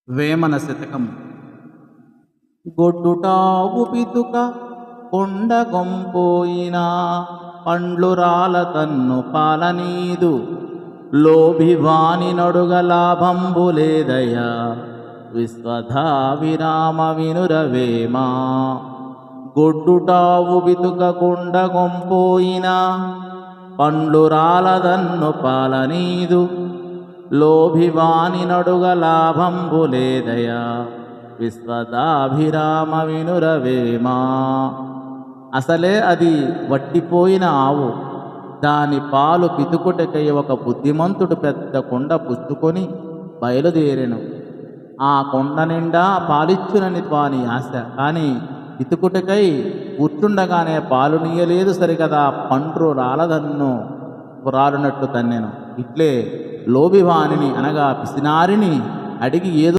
వేమన శతకము. గొడ్డుటావు పితుక కొండగొంపోయినా పండ్లు రాల తన్ను పాలనీదు లోభివాని నడుగ లాభంబు లేదయా విశ్వధా విరామ వినురవేమా. గొడ్డుటావు బితుక కొండగొంపోయినా పండ్లు రాలదన్ను పాలనీదు లోభివాని నడుగ లాభంబు లేదయా విశ్వదాభిరామ వినురవేమా. అసలే అది వట్టిపోయిన ఆవు, దాని పాలు పితుకుటకై ఒక బుద్ధిమంతుడు పెద్ద కొండ పుచ్చుకొని బయలుదేరెను. ఆ కొండ నిండా పాలిచ్చునని వాని ఆశ, కానీ పితుకుటకై కూర్చుండగానే పాలు నీయలేదు సరికదా, పండ్రు రాలదన్ను రాలునట్టు తన్నెను. ఇట్లే లోభివానిని అనగా పిసినారిని అడిగి ఏదో